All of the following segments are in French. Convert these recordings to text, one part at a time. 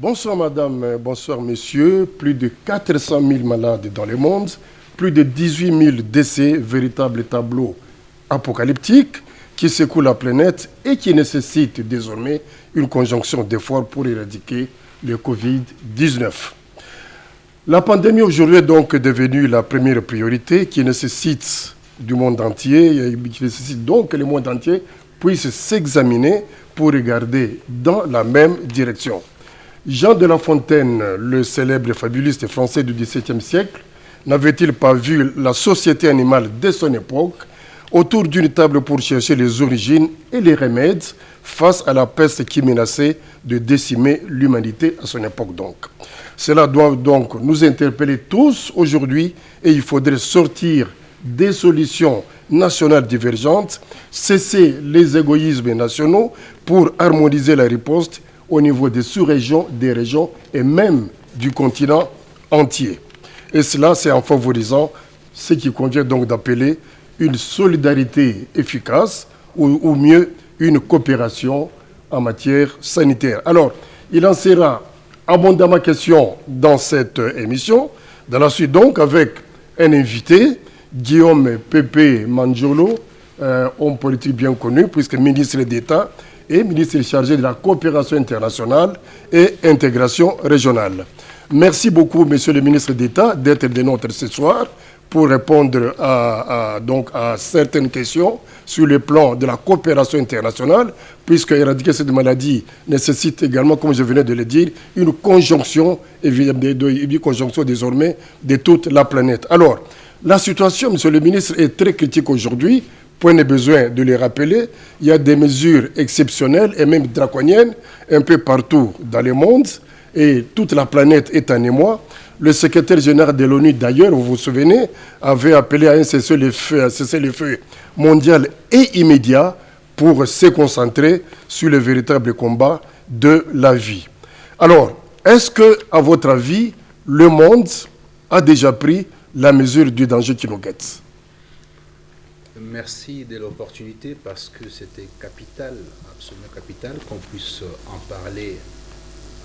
Bonsoir madame, bonsoir messieurs. Plus de 400 000 malades dans le monde, plus de 18 000 décès, véritable tableau apocalyptique qui secoue la planète et qui nécessite désormais une conjonction d'efforts pour éradiquer le Covid-19. La pandémie aujourd'hui est donc devenue la première priorité qui nécessite du monde entier, qui nécessite donc que le monde entier puisse s'examiner pour regarder dans la même direction. Jean de La Fontaine, le célèbre fabuliste français du XVIIe siècle, n'avait-il pas vu la société animale de son époque autour d'une table pour chercher les origines et les remèdes face à la peste qui menaçait de décimer l'humanité à son époque donc. Cela doit donc nous interpeller tous aujourd'hui et il faudrait sortir des solutions nationales divergentes, cesser les égoïsmes nationaux pour harmoniser la riposte au niveau des sous-régions, des régions et même du continent entier. Et cela, c'est en favorisant ce qui convient donc d'appeler une solidarité efficace ou mieux une coopération en matière sanitaire. Alors, il en sera abondamment question dans cette émission. Dans la suite donc, avec un invité, Guillaume Pépé Manjolo, homme politique bien connu, puisque ministre d'État et ministre chargé de la coopération internationale et intégration régionale. Merci beaucoup, monsieur le ministre d'État, d'être des nôtres ce soir pour répondre à certaines questions sur le plan de la coopération internationale, puisque éradiquer cette maladie nécessite également, comme je venais de le dire, une conjonction, une conjonction désormais de toute la planète. Alors, la situation, monsieur le ministre, est très critique aujourd'hui. Point de besoin de les rappeler, il y a des mesures exceptionnelles et même draconiennes un peu partout dans le monde et toute la planète est en émoi. Le secrétaire général de l'ONU, d'ailleurs, vous vous souvenez, avait appelé à un cessez-le-feu mondial et immédiat pour se concentrer sur le véritable combat de la vie. Alors, est-ce que, à votre avis, le monde a déjà pris la mesure du danger qui nous guette ? Merci de l'opportunité parce que c'était capital, absolument capital, qu'on puisse en parler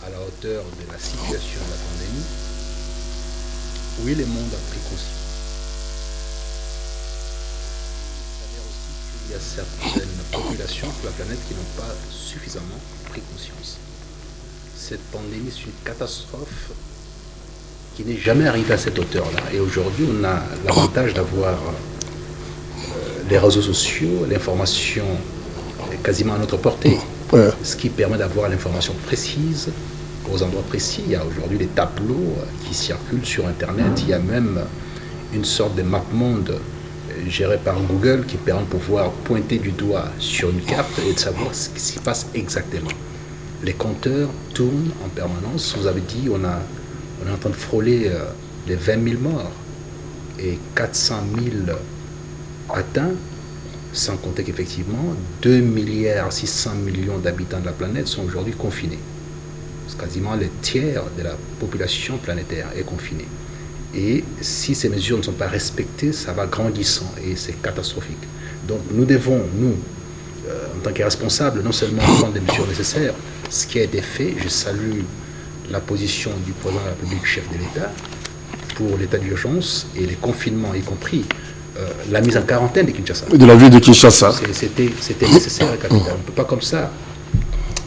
à la hauteur de la situation de la pandémie. Oui, le monde a pris conscience. C'est-à-dire aussi qu'il y a certaines populations sur la planète qui n'ont pas suffisamment pris conscience. Cette pandémie, c'est une catastrophe qui n'est jamais arrivée à cette hauteur-là. Et aujourd'hui, on a l'avantage d'avoir les réseaux sociaux, l'information est quasiment à notre portée, ce qui permet d'avoir l'information précise aux endroits précis. Il y a aujourd'hui des tableaux qui circulent sur Internet, il y a même une sorte de map-monde géré par Google qui permet de pouvoir pointer du doigt sur une carte et de savoir ce qui s'y passe exactement. Les compteurs tournent en permanence. Vous avez dit, on est en train de frôler les 20 000 morts et 400 000 atteints, sans compter qu'effectivement 2,6 milliards d'habitants de la planète sont aujourd'hui confinés. Quasiment le tiers de la population planétaire est confinée. Et si ces mesures ne sont pas respectées, ça va grandissant et c'est catastrophique. Donc nous devons, en tant que responsables, non seulement prendre les mesures nécessaires, ce qui a été fait, je salue la position du président de la République, chef de l'État, pour l'état d'urgence et les confinements, y compris la mise en quarantaine de Kinshasa. De la ville de Kinshasa. C'était nécessaire et capital. On ne peut pas comme ça.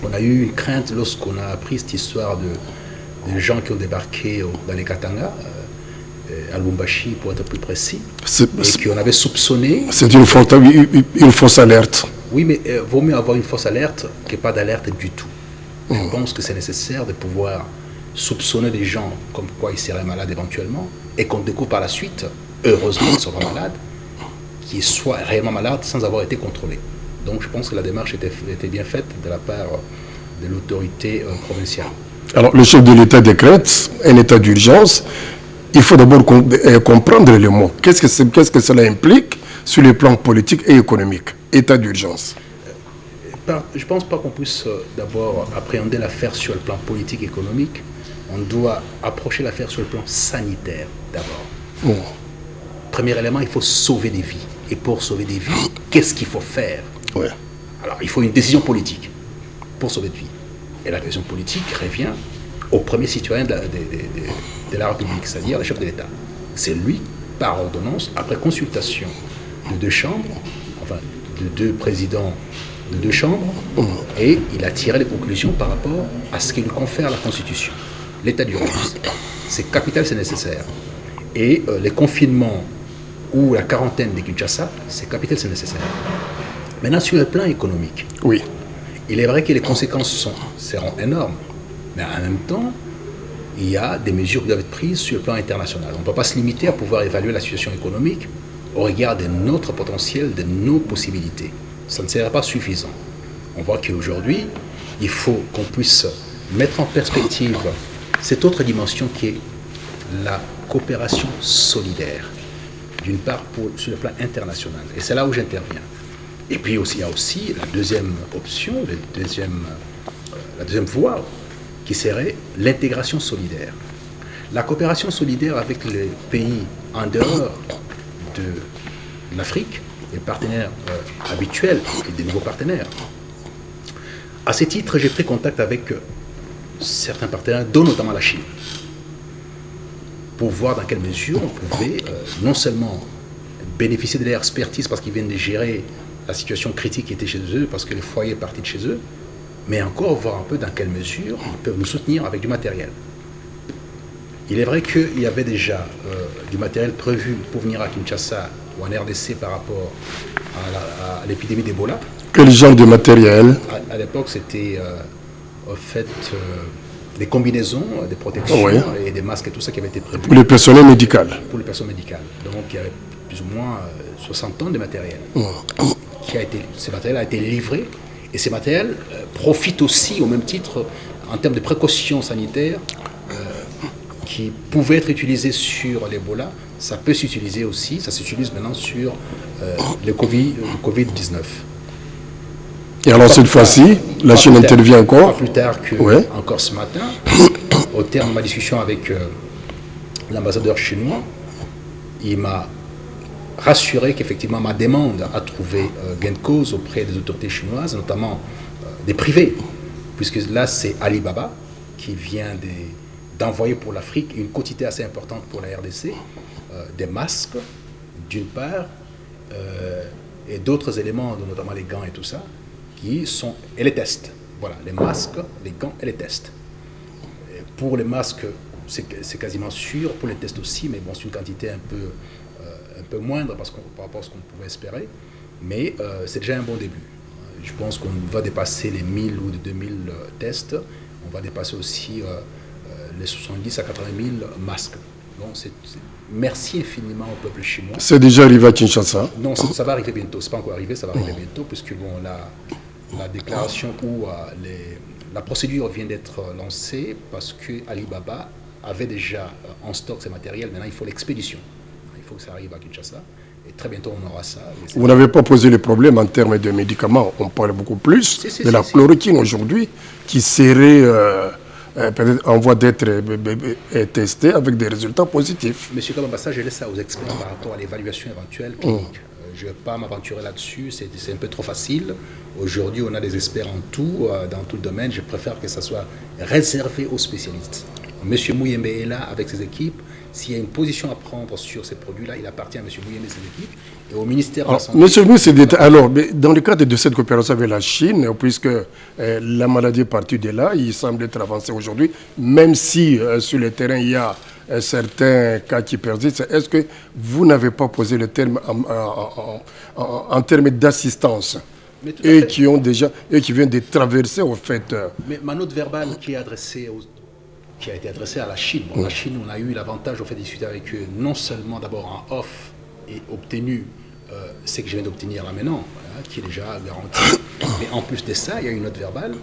On a eu une crainte lorsqu'on a appris cette histoire de gens qui ont débarqué dans les Katanga, à Lubumbashi pour être plus précis, et qu'on avait soupçonné. C'est une fausse alerte. Oui, mais vaut mieux avoir une fausse alerte que pas d'alerte du tout. Je pense que c'est nécessaire de pouvoir soupçonner des gens comme quoi ils seraient malades éventuellement, et qu'on découvre par la suite, heureusement qu'ils ne sont pas malades, qu'ils soient réellement malades sans avoir été contrôlés. Donc je pense que la démarche était bien faite de la part de l'autorité provinciale. Alors le chef de l'État décrète un état d'urgence. Il faut d'abord comprendre le mot. Qu'est-ce que cela implique sur le plan politique et économique, état d'urgence? Je ne pense pas qu'on puisse d'abord appréhender l'affaire sur le plan politique et économique. On doit approcher l'affaire sur le plan sanitaire d'abord. Premier élément, il faut sauver des vies. Et pour sauver des vies, qu'est-ce qu'il faut faire? Alors, il faut une décision politique pour sauver des vies. Et la décision politique revient au premier citoyen de la République, c'est-à-dire le chef de l'État. C'est lui, par ordonnance, après consultation de deux chambres, enfin de deux présidents de deux chambres, et il a tiré les conclusions par rapport à ce qu'il confère la Constitution. L'état d'urgence, c'est capital, c'est nécessaire. Et les confinements ou la quarantaine de Kinshasa, c'est capital, c'est nécessaire. Maintenant, sur le plan économique, Oui. il est vrai que les conséquences seront énormes, mais en même temps, il y a des mesures qui doivent être prises sur le plan international. On ne peut pas se limiter à pouvoir évaluer la situation économique au regard de notre potentiel, de nos possibilités. Ça ne serait pas suffisant. On voit qu'aujourd'hui, il faut qu'on puisse mettre en perspective cette autre dimension qui est la coopération solidaire, d'une part sur le plan international. Et c'est là où j'interviens. Et puis aussi, il y a aussi la deuxième option, la deuxième voie, qui serait l'intégration solidaire. La coopération solidaire avec les pays en dehors de l'Afrique, les partenaires habituels et des nouveaux partenaires. À ce titre, j'ai pris contact avec certains partenaires, dont notamment la Chine, pour voir dans quelle mesure on pouvait non seulement bénéficier de leur expertise parce qu'ils viennent de gérer la situation critique qui était chez eux, parce que le foyer est parti de chez eux, mais encore voir un peu dans quelle mesure ils peuvent nous soutenir avec du matériel. Il est vrai qu'il y avait déjà du matériel prévu pour venir à Kinshasa ou en RDC par rapport à l'épidémie d'Ebola. Quel genre de matériel? À l'époque, c'était en fait des combinaisons, des protections et des masques et tout ça qui avait été prévu. Pour le personnel médical. Pour le personnel médical. Donc il y avait plus ou moins 60 tonnes de matériel. Ce matériel a été livré et ces matériels profitent aussi au même titre en termes de précautions sanitaires qui pouvaient être utilisées sur l'Ebola. Ça peut s'utiliser aussi, ça s'utilise maintenant sur le Covid-19. Et alors cette fois-ci, la Chine intervient encore. Pas plus tard que encore ce matin, au terme de ma discussion avec l'ambassadeur chinois, il m'a rassuré qu'effectivement ma demande a trouvé gain de cause auprès des autorités chinoises, notamment des privés, puisque là c'est Alibaba qui vient d'envoyer pour l'Afrique une quantité assez importante pour la RDC, des masques d'une part, et d'autres éléments, notamment les gants et tout ça, et les tests. Voilà, les masques, les gants et les tests. Et pour les masques, c'est quasiment sûr, pour les tests aussi, mais bon, c'est une quantité un peu moindre par rapport à ce qu'on pouvait espérer, mais c'est déjà un bon début. Je pense qu'on va dépasser les 1000 ou 2000 tests, on va dépasser aussi les 70 à 80 000 masques. Donc merci infiniment au peuple chinois. C'est déjà arrivé à Kinshasa? Non, ça va arriver bientôt, c'est pas encore arrivé, ça va arriver bientôt, puisque bon, la déclaration ou la procédure vient d'être lancée parce que Alibaba avait déjà en stock ces matériels. Maintenant, il faut l'expédition. Il faut que ça arrive à Kinshasa. Et très bientôt, on aura ça. Vous n'avez pas posé le problème en termes de médicaments. On parle beaucoup plus de la chloroquine aujourd'hui, qui serait peut-être en voie d'être testée avec des résultats positifs. Monsieur Kabamba, ça, je laisse ça aux experts par rapport à l'évaluation éventuelle clinique. Je ne vais pas m'aventurer là-dessus, c'est un peu trop facile. Aujourd'hui, on a des experts en tout, dans tout le domaine. Je préfère que ça soit réservé aux spécialistes. Monsieur Mouyembe est là avec ses équipes. S'il y a une position à prendre sur ces produits-là, il appartient à Monsieur Mouyembe et ses équipes et au ministère de la Santé. Monsieur Mouyembe, alors, dans le cadre de cette coopération avec la Chine, puisque la maladie est partie de là, il semble être avancé aujourd'hui, même si sur le terrain, il y a certains cas qui persistent, est-ce que vous n'avez pas posé le terme en termes d'assistance et qui viennent de traverser au fait... Mais ma note verbale qui a été adressée à la Chine. Bon, la Chine, on a eu l'avantage au fait de discuter avec eux, non seulement d'abord en off et obtenu ce que je viens d'obtenir là maintenant, voilà, qui est déjà garanti, mais en plus de ça, il y a une note verbale.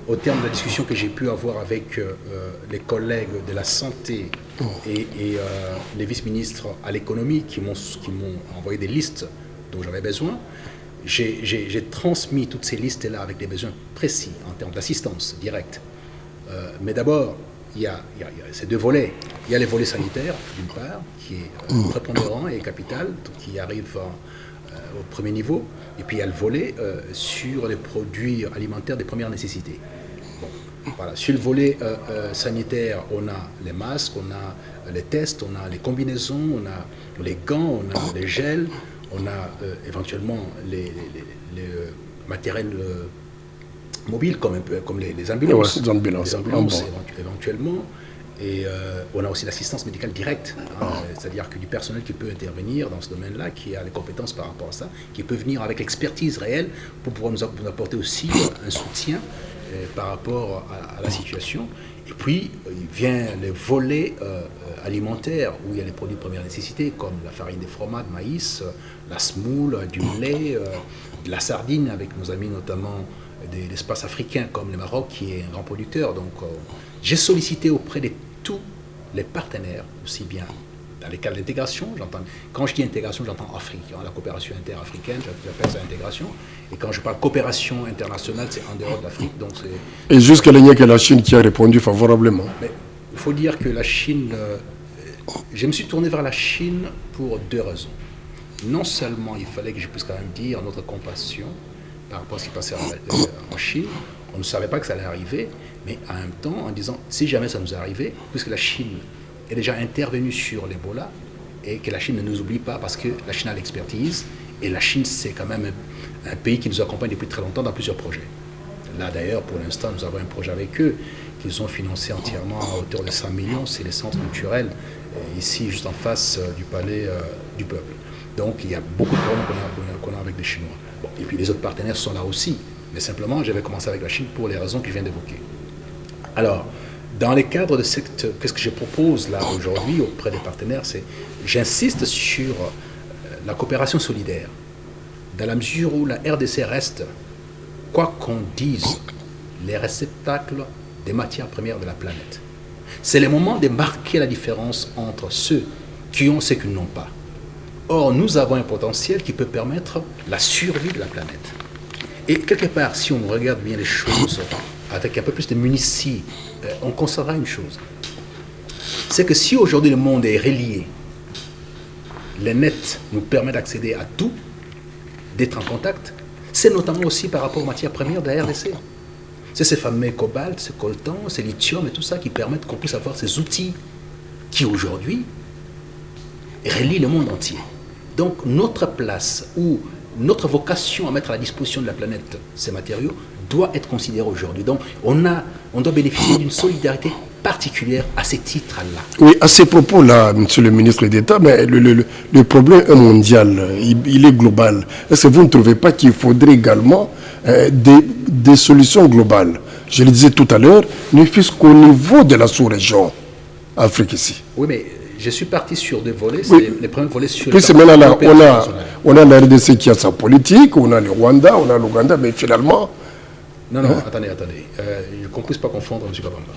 Au terme de la discussion que j'ai pu avoir avec les collègues de la santé et les vice-ministres à l'économie qui m'ont envoyé des listes dont j'avais besoin, j'ai transmis toutes ces listes-là avec des besoins précis en termes d'assistance directe. Mais d'abord, il y a ces deux volets. Il y a les volets sanitaires, d'une part, qui est prépondérant et capital, qui arrive au premier niveau. Et puis il y a le volet sur les produits alimentaires de première nécessité. Bon. Voilà. Sur le volet sanitaire, on a les masques, on a les tests, on a les combinaisons, on a les gants, on a les gels, on a éventuellement les matériels mobiles comme les ambulances. Ouais, les ambulances. Éventuellement. Et on a aussi l'assistance médicale directe, c'est-à-dire que du personnel qui peut intervenir dans ce domaine-là, qui a les compétences par rapport à ça, qui peut venir avec l'expertise réelle pour pouvoir nous apporter aussi un soutien par rapport à la situation. Et puis, il vient les volets alimentaires, où il y a les produits de première nécessité, comme la farine des fromages, maïs, la semoule, du lait, de la sardine, avec nos amis notamment de l'espace africain, comme le Maroc, qui est un grand producteur. Donc, j'ai sollicité auprès de tous les partenaires, aussi bien dans les cas d'intégration, quand je dis intégration, j'entends Afrique, la coopération interafricaine, j'appelle ça intégration, et quand je parle coopération internationale, c'est en dehors de l'Afrique. Et jusqu'à-là, il n'y a que la Chine qui a répondu favorablement. Mais il faut dire que la Chine, je me suis tourné vers la Chine pour deux raisons. Non seulement il fallait que je puisse quand même dire notre compassion par rapport à ce qui passait en Chine, on ne savait pas que ça allait arriver, mais en même temps en disant, si jamais ça nous est arrivé, puisque la Chine est déjà intervenue sur l'Ebola, et que la Chine ne nous oublie pas parce que la Chine a l'expertise, et la Chine c'est quand même un pays qui nous accompagne depuis très longtemps dans plusieurs projets. Là d'ailleurs, pour l'instant, nous avons un projet avec eux qu'ils ont financé entièrement à hauteur de 100 millions, c'est les centres culturels, ici juste en face du palais du peuple. Donc il y a beaucoup de problèmes qu'on a avec les Chinois. Bon, et puis les autres partenaires sont là aussi, mais simplement j'avais commencé avec la Chine pour les raisons que je viens d'évoquer. Alors, dans les cadres de qu'est-ce que je propose là aujourd'hui auprès des partenaires, c'est j'insiste sur la coopération solidaire, dans la mesure où la RDC reste, quoi qu'on dise, les réceptacles des matières premières de la planète. C'est le moment de marquer la différence entre ceux qui ont et ceux qui n'ont pas. Or, nous avons un potentiel qui peut permettre la survie de la planète. Et quelque part, si on regarde bien les choses avec un peu plus de munitie, on constatera une chose. C'est que si aujourd'hui le monde est relié, le net nous permet d'accéder à tout, d'être en contact, c'est notamment aussi par rapport aux matières premières de la RDC. C'est ces fameux cobalt, ces coltan, ces lithium et tout ça qui permettent qu'on puisse avoir ces outils qui aujourd'hui relient le monde entier. Donc notre place ou notre vocation à mettre à la disposition de la planète ces matériaux doit être considérée aujourd'hui. Donc on doit bénéficier d'une solidarité particulière à ces titres-là. Oui, à ces propos-là, monsieur le ministre d'État, mais le problème est mondial, il est global. Est-ce que vous ne trouvez pas qu'il faudrait également des solutions globales? Je le disais tout à l'heure, ne fût-ce qu'au niveau de la sous-région Afrique ici. Oui, mais je suis parti sur deux volets. Oui. Les premiers volets sur puis maintenant, on a la RDC qui a sa politique, on a le Rwanda, on a l'Ouganda, mais finalement... Non, attendez. Qu'on ne puisse pas confondre, M. Kabamba.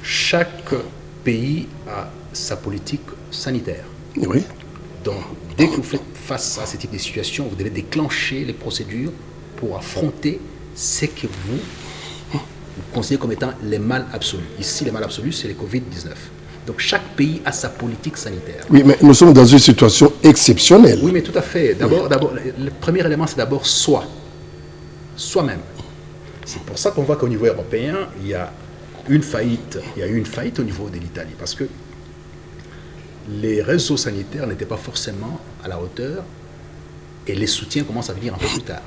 Chaque pays a sa politique sanitaire. Oui. Donc, dès que vous faites face à ce type de situation, vous devez déclencher les procédures pour affronter ce que vous considérez comme étant les mal absolus. Ici, les mal absolus, c'est les Covid-19. Donc, chaque pays a sa politique sanitaire. Oui, mais nous sommes dans une situation exceptionnelle. Oui, mais tout à fait. D'abord, le premier élément, c'est d'abord soi-même. C'est pour ça qu'on voit qu'au niveau européen, il y a eu une faillite au niveau de l'Italie, parce que les réseaux sanitaires n'étaient pas forcément à la hauteur et les soutiens commencent à venir un peu plus tard.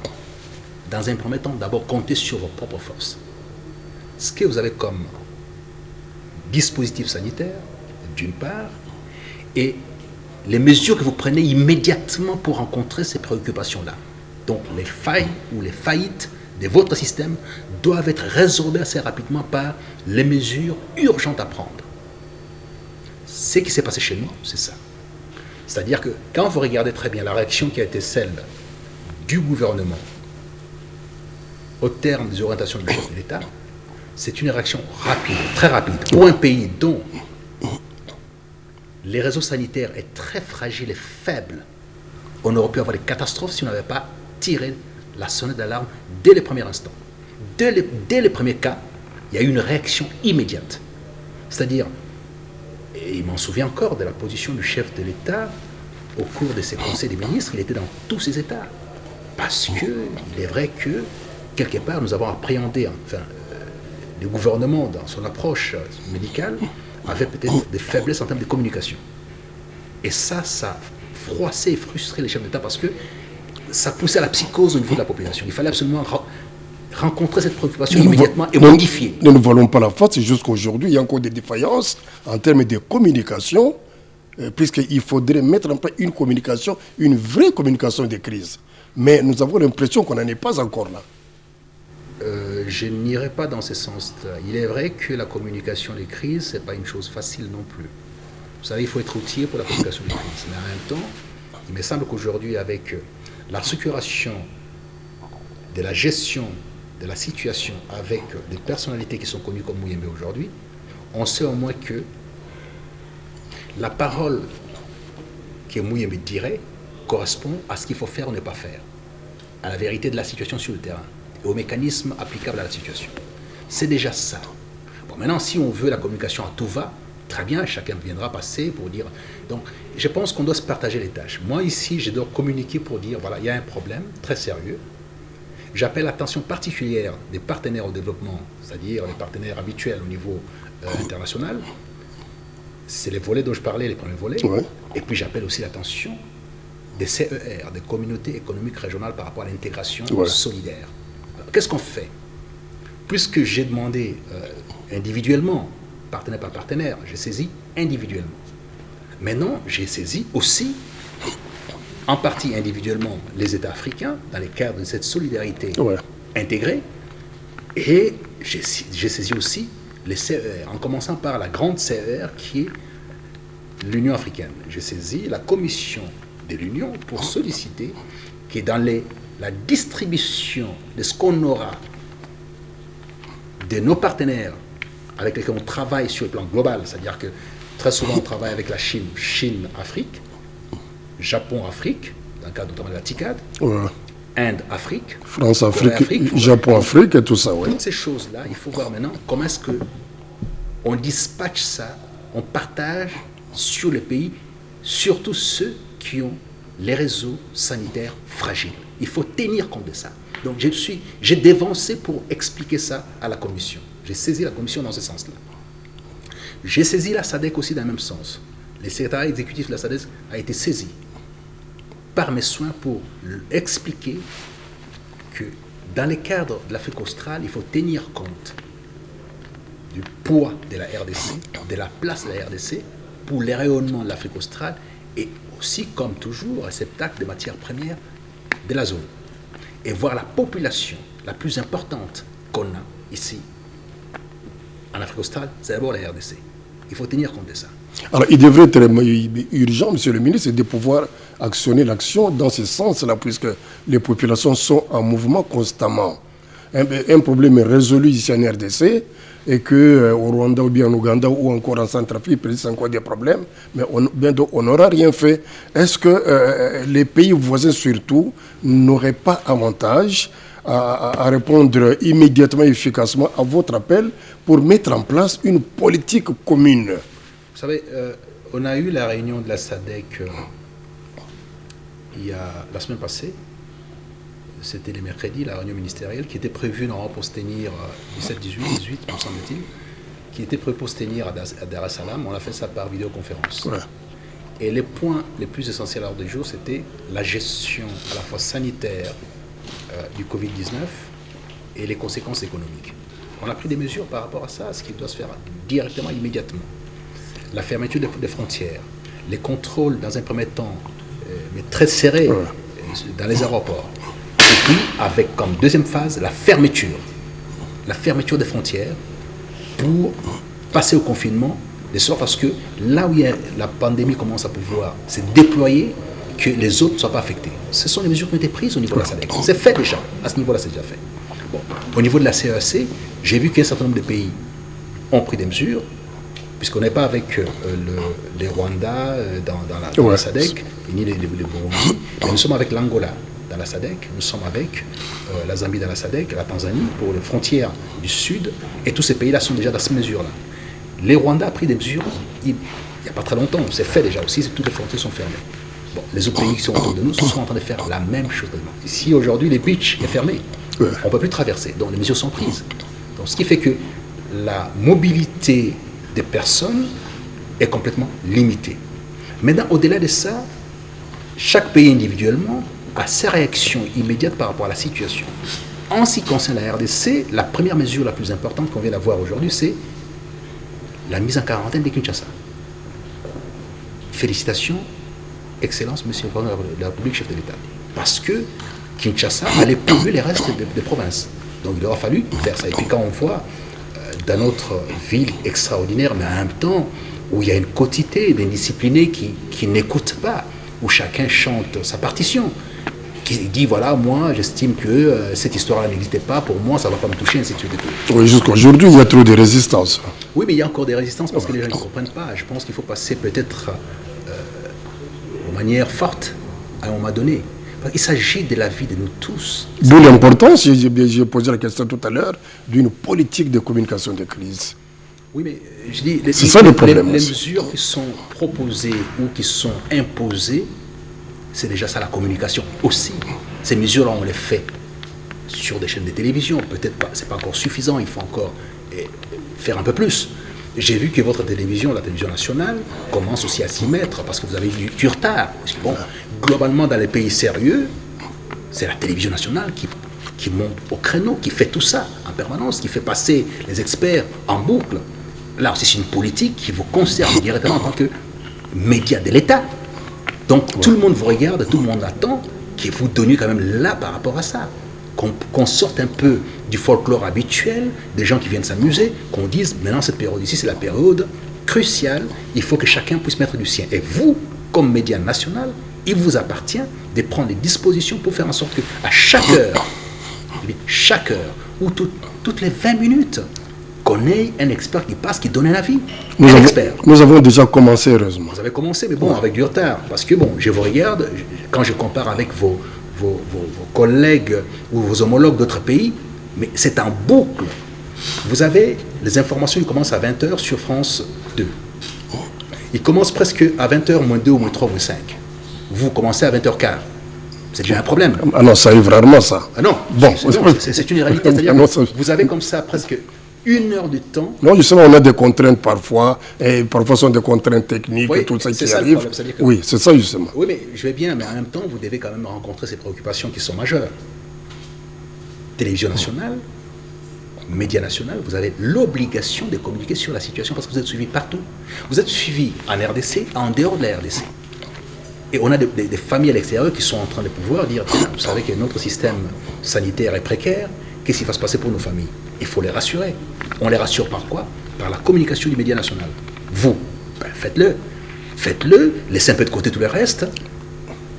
Dans un premier temps, d'abord, comptez sur vos propres forces. Ce que vous avez comme dispositif sanitaire, d'une part, et les mesures que vous prenez immédiatement pour rencontrer ces préoccupations-là. Donc, les failles ou les faillites de votre système doivent être résorbées assez rapidement par les mesures urgentes à prendre. Ce qui s'est passé chez nous, c'est ça. C'est-à-dire que quand vous regardez très bien la réaction qui a été celle du gouvernement au terme des orientations du chef de l'État, c'est une réaction rapide, très rapide. Pour un pays dont les réseaux sanitaires est très fragile et faible, on aurait pu avoir des catastrophes si on n'avait pas tiré la sonnette d'alarme dès les premiers instants. Dès les premiers cas, il y a eu une réaction immédiate. C'est-à-dire, et il m'en souvient encore de la position du chef de l'État au cours de ses conseils des ministres, il était dans tous ces États. Parce qu'il est vrai que, quelque part, nous avons appréhendé le gouvernement, dans son approche médicale, avait peut-être des faiblesses en termes de communication. Et ça froissait et frustrait les chefs d'État parce que ça poussait à la psychose au niveau de la population. Il fallait absolument rencontrer cette préoccupation immédiatement et modifier. Nous ne voilons pas la face, jusqu'aujourd'hui, il y a encore des défaillances en termes de communication, puisqu'il faudrait mettre en place une communication, une vraie communication des crises. Mais nous avons l'impression qu'on n'en est pas encore là. Je n'irai pas dans ce sens-là. Il est vrai que la communication des crises, ce n'est pas une chose facile non plus. Vous savez, il faut être outillé pour la communication des crises. Mais en même temps, il me semble qu'aujourd'hui, avec la structuration de la gestion de la situation avec des personnalités qui sont connues comme Muyembe aujourd'hui, on sait au moins que la parole que Muyembe dirait correspond à ce qu'il faut faire ou ne pas faire, à la vérité de la situation sur le terrain et aux mécanismes applicables à la situation. C'est déjà ça. Bon, maintenant, si on veut la communication à tout va, très bien, chacun viendra passer pour dire... Donc, je pense qu'on doit se partager les tâches. Moi, ici, je dois communiquer pour dire, voilà, il y a un problème très sérieux. J'appelle l'attention particulière des partenaires au développement, c'est-à-dire les partenaires habituels au niveau international. C'est les volets dont je parlais, les premiers volets. Ouais. Et puis, j'appelle aussi l'attention des CER, des communautés économiques régionales par rapport à l'intégration solidaire. Qu'est-ce qu'on fait? Puisque j'ai demandé individuellement, partenaire par partenaire, j'ai saisi individuellement. Maintenant, j'ai saisi aussi, en partie individuellement, les États africains, dans le cadre de cette solidarité intégrée, et j'ai saisi aussi les CER, en commençant par la grande CER qui est l'Union africaine. J'ai saisi la commission de l'Union pour solliciter que dans la distribution de ce qu'on aura de nos partenaires avec lesquels on travaille sur le plan global, c'est-à-dire que très souvent on travaille avec la Chine, Chine-Afrique, Japon-Afrique, dans le cadre notamment de la TICAD, Inde-Afrique, France-Afrique, Japon-Afrique et tout ça. Ouais. Toutes ces choses-là, il faut voir maintenant comment est-ce qu'on dispatche ça, on partage sur les pays, surtout ceux qui ont les réseaux sanitaires fragiles. Il faut tenir compte de ça. Donc j'ai dévancé pour expliquer ça à la Commission. J'ai saisi la Commission dans ce sens-là. J'ai saisi la SADC aussi dans le même sens. Le secrétariat exécutif de la SADC a été saisi par mes soins pour expliquer que dans le cadre de l'Afrique australe, il faut tenir compte du poids de la RDC, de la place de la RDC pour le rayonnement de l'Afrique australe et aussi, comme toujours, réceptacle de matières premières de la zone. Et voir la population la plus importante qu'on a ici, en Afrique australe, c'est d'abord la RDC. Il faut tenir compte de ça. Alors, il devrait être urgent, monsieur le ministre, de pouvoir actionner l'action dans ce sens-là, puisque les populations sont en mouvement constamment. Un problème est résolu ici en RDC, et qu'au Rwanda ou bien en Ouganda ou encore en Centrafrique, il y a encore des problèmes, mais on n'aura rien fait. Est-ce que les pays voisins surtout n'auraient pas avantage à répondre immédiatement et efficacement à votre appel pour mettre en place une politique commune? Vous savez, on a eu la réunion de la SADC la semaine passée. C'était les mercredis, la réunion ministérielle, qui était prévue normalement pour se tenir 17, 18, me semble-t-il, qui était prévue pour se tenir à Dar es Salaam. On a fait ça par vidéoconférence. Ouais. Et les points les plus essentiels à l'ordre du jour, c'était la gestion à la fois sanitaire du Covid-19 et les conséquences économiques. On a pris des mesures par rapport à ça, ce qui doit se faire directement, immédiatement. La fermeture des frontières, les contrôles dans un premier temps, mais très serrés dans les aéroports. Et puis, avec comme deuxième phase, la fermeture des frontières pour passer au confinement, de sorte à ce que là où la pandémie commence à pouvoir se déployer, que les autres ne soient pas affectés. Ce sont les mesures qui ont été prises au niveau de la SADC. C'est fait déjà, à ce niveau-là, c'est déjà fait. Bon. Au niveau de la CEAC, j'ai vu qu'un certain nombre de pays ont pris des mesures, puisqu'on n'est pas avec les Rwandais dans la SADC, ni les Burundi, mais nous sommes avec l'Angola dans la SADC, nous sommes avec la Zambie dans la SADC, la Tanzanie pour les frontières du Sud, et tous ces pays-là sont déjà dans ces mesures-là. Les Rwandais ont pris des mesures il n'y a pas très longtemps, c'est fait déjà aussi, toutes les frontières sont fermées. Bon, les autres pays qui sont autour de nous sont en train de faire la même chose. Ici, aujourd'hui, les beaches sont fermés, on ne peut plus traverser, donc les mesures sont prises. Donc, ce qui fait que la mobilité des personnes est complètement limitée. Maintenant, au-delà de ça, chaque pays individuellement a ses réactions immédiates par rapport à la situation. En ce qui concerne la RDC, la première mesure la plus importante qu'on vient d'avoir aujourd'hui, c'est la mise en quarantaine de Kinshasa. Félicitations, Excellence, Monsieur le Président de la République, chef de l'État. Parce que Kinshasa allait polluer les restes des provinces. Donc il aura fallu faire ça. Et puis quand on voit dans notre ville extraordinaire, mais en même temps, où il y a une quotité d'indisciplinés qui n'écoutent pas, où chacun chante sa partition, qui dit voilà, moi j'estime que cette histoire-là n'existait pas, pour moi ça ne va pas me toucher, ainsi de suite. Oui, jusqu'à aujourd'hui, il y a trop de résistance. Oui, mais il y a encore des résistances parce que les gens ne comprennent pas. Je pense qu'il faut passer peut-être de manière forte à un moment donné. Il s'agit de la vie de nous tous. D'où l'importance, j'ai posé la question tout à l'heure, d'une politique de communication de crise. Oui, mais je dis, c'est ça le problème. Les mesures qui sont proposées ou qui sont imposées, c'est déjà ça la communication aussi. Ces mesures-là, on les fait sur des chaînes de télévision. Peut-être pas, c'est pas encore suffisant, il faut encore faire un peu plus. J'ai vu que votre télévision, la télévision nationale, commence aussi à s'y mettre parce que vous avez eu du retard. Parce que bon, globalement, dans les pays sérieux, c'est la télévision nationale qui monte au créneau, qui fait tout ça en permanence, qui fait passer les experts en boucle. Là aussi, c'est une politique qui vous concerne directement en tant que média de l'État. Donc, tout le monde vous regarde, tout le monde attend que vous donniez quand même là par rapport à ça. Qu'on sorte un peu du folklore habituel, des gens qui viennent s'amuser, qu'on dise maintenant cette période ici, c'est la période cruciale, il faut que chacun puisse mettre du sien. Et vous, comme média national, il vous appartient de prendre des dispositions pour faire en sorte qu'à chaque heure, ou toutes les 20 minutes, qu'on ait un expert qui passe, qui donne un avis. Nous avons déjà commencé, heureusement. Vous avez commencé, mais bon, avec du retard. Parce que bon, je vous regarde, quand je compare avec vos collègues ou vos homologues d'autres pays, mais c'est en boucle. Vous avez les informations, ils commencent à 20h sur France 2. Ils commencent presque à 20h, moins 2 ou moins 3 ou moins 5. Vous commencez à 20h15. C'est déjà un problème. Ah non, ça arrive rarement, ça. Ah non, bon, c'est une réalité. C'est-à-dire que vous avez comme ça presque 1 heure de temps. Non, justement, on a des contraintes parfois, et parfois ce sont des contraintes techniques, oui, et tout ça qui ça arrive. Oui, c'est ça justement. Oui, mais je vais bien, mais en même temps, vous devez quand même rencontrer ces préoccupations qui sont majeures. Télévision nationale, médias nationaux, vous avez l'obligation de communiquer sur la situation parce que vous êtes suivi partout. Vous êtes suivi en RDC, en dehors de la RDC. Et on a des familles à l'extérieur qui sont en train de pouvoir dire, vous savez que notre système sanitaire est précaire, qu'est-ce qui va se passer pour nos familles? Il faut les rassurer. On les rassure par quoi? Par la communication du média national. Vous, ben faites-le. Faites-le, laissez un peu de côté tout le reste,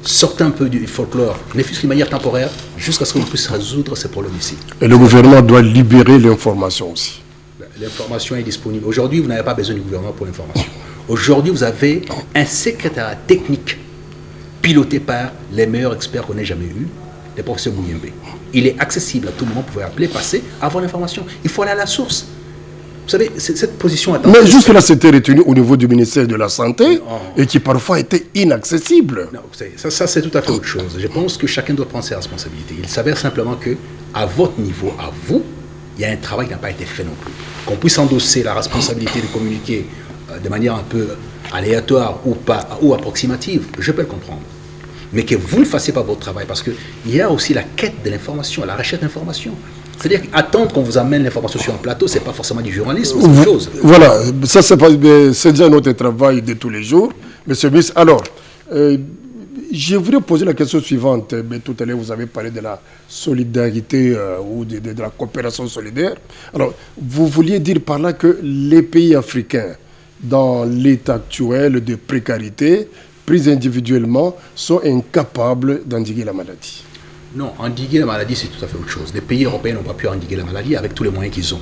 sortez un peu du folklore, ne fût-ce qu'une manière temporaire, jusqu'à ce qu'on puisse résoudre ces problèmes ici. Et le gouvernement doit libérer l'information aussi. L'information est disponible. Aujourd'hui, vous n'avez pas besoin du gouvernement pour l'information. Aujourd'hui, vous avez un secrétariat technique piloté par les meilleurs experts qu'on ait jamais eus, les professeurs Bouyembe. Il est accessible à tout moment, vous pouvez appeler, passer, avoir l'information. Il faut aller à la source. Vous savez, cette position... Mais jusque-là, c'était retenu au niveau du ministère de la Santé et qui parfois était inaccessible. Non, ça c'est tout à fait autre chose. Je pense que chacun doit prendre ses responsabilités. Il s'avère simplement qu'à votre niveau, à vous, il y a un travail qui n'a pas été fait non plus. Qu'on puisse endosser la responsabilité de communiquer de manière un peu aléatoire ou pas, ou approximative, je peux le comprendre. Mais que vous ne fassiez pas votre travail, parce qu'il y a aussi la quête de l'information, la recherche d'information. C'est-à-dire qu'attendre qu'on vous amène l'information sur un plateau, ce n'est pas forcément du journalisme, c'est autre chose. Voilà, ça c'est déjà notre travail de tous les jours. Monsieur le ministre, alors, je voudrais poser la question suivante. Mais tout à l'heure, vous avez parlé de la solidarité ou de la coopération solidaire. Alors, vous vouliez dire par là que les pays africains, dans l'état actuel de précarité, pris individuellement, sont incapables d'endiguer la maladie. Non, endiguer la maladie, c'est tout à fait autre chose. Les pays européens n'ont pas pu endiguer la maladie avec tous les moyens qu'ils ont.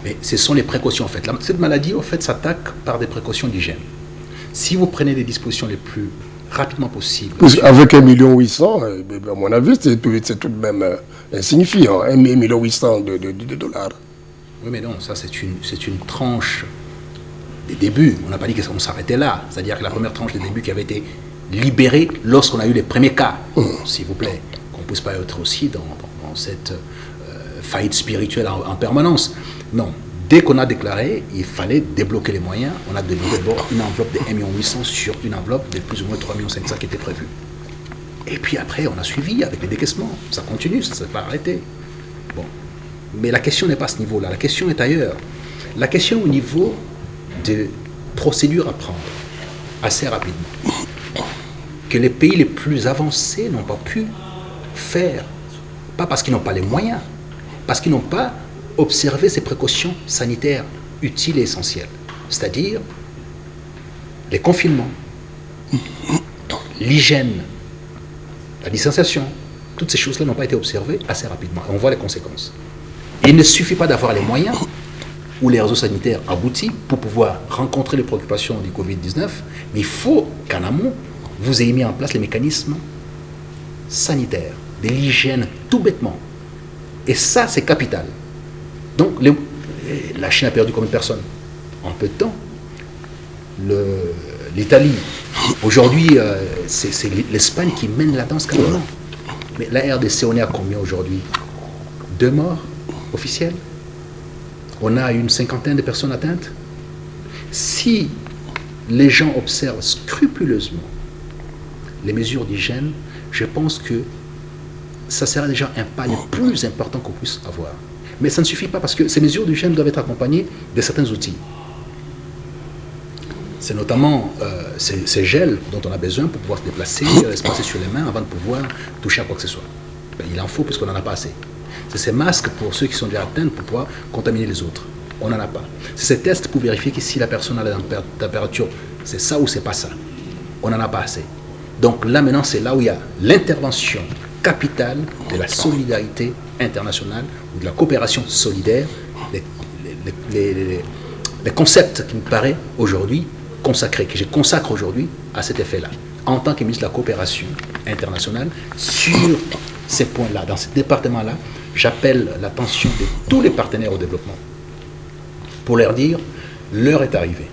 Mais ce sont les précautions, en fait. Cette maladie, en fait, s'attaque par des précautions d'hygiène. Si vous prenez les dispositions les plus rapidement possibles... Avec 1,8 million, à mon avis, c'est tout de même insignifiant. 1,8 million de dollars. Oui, mais non, ça, c'est une tranche des débuts. On n'a pas dit qu'on s'arrêtait là. C'est-à-dire que la première tranche des débuts qui avait été libérée lorsqu'on a eu les premiers cas, s'il vous plaît, qu'on ne puisse pas être aussi dans cette faillite spirituelle en permanence. Non. Dès qu'on a déclaré, il fallait débloquer les moyens. On a débloqué d'abord une enveloppe de 1,8 million sur une enveloppe de plus ou moins 3,5 millions qui était prévue. Et puis après, on a suivi avec les décaissements. Ça continue, ça ne s'est pas arrêté. Bon. Mais la question n'est pas à ce niveau-là. La question est ailleurs. La question au niveau de procédures à prendre assez rapidement. Que les pays les plus avancés n'ont pas pu faire. Pas parce qu'ils n'ont pas les moyens, parce qu'ils n'ont pas observé ces précautions sanitaires utiles et essentielles. C'est-à-dire les confinements, l'hygiène, la distanciation. Toutes ces choses-là n'ont pas été observées assez rapidement. Et on voit les conséquences. Et il ne suffit pas d'avoir les moyens ou les réseaux sanitaires aboutis pour pouvoir rencontrer les préoccupations du Covid-19, mais il faut qu'en amont, vous ayez mis en place les mécanismes sanitaires, de l'hygiène, tout bêtement. Et ça, c'est capital. Donc, la Chine a perdu combien de personnes en peu de temps? L'Italie. Aujourd'hui, c'est l'Espagne qui mène la danse carrément. Mais la RDC, on est à combien aujourd'hui? 2 morts officiels. On a une 50aine de personnes atteintes. Si les gens observent scrupuleusement les mesures d'hygiène, je pense que ça sera déjà un pas le plus important qu'on puisse avoir. Mais ça ne suffit pas parce que ces mesures d'hygiène doivent être accompagnées de certains outils. C'est notamment ces gels dont on a besoin pour pouvoir se déplacer, se passer sur les mains avant de pouvoir toucher à quoi que ce soit. Ben, il en faut puisqu'on n'en a pas assez. C'est ces masques pour ceux qui sont déjà atteints pour pouvoir contaminer les autres. On n'en a pas. C'est ces tests pour vérifier que si la personne a la température, c'est ça ou c'est pas ça. On n'en a pas assez. Donc là maintenant, c'est là où il y a l'intervention capitale de la solidarité internationale ou de la coopération solidaire, les concepts qui me paraissent aujourd'hui consacrés, que je consacre aujourd'hui à cet effet-là, en tant que ministre de la coopération internationale, sur ces points-là, dans ce département-là, j'appelle l'attention de tous les partenaires au développement pour leur dire, l'heure est arrivée.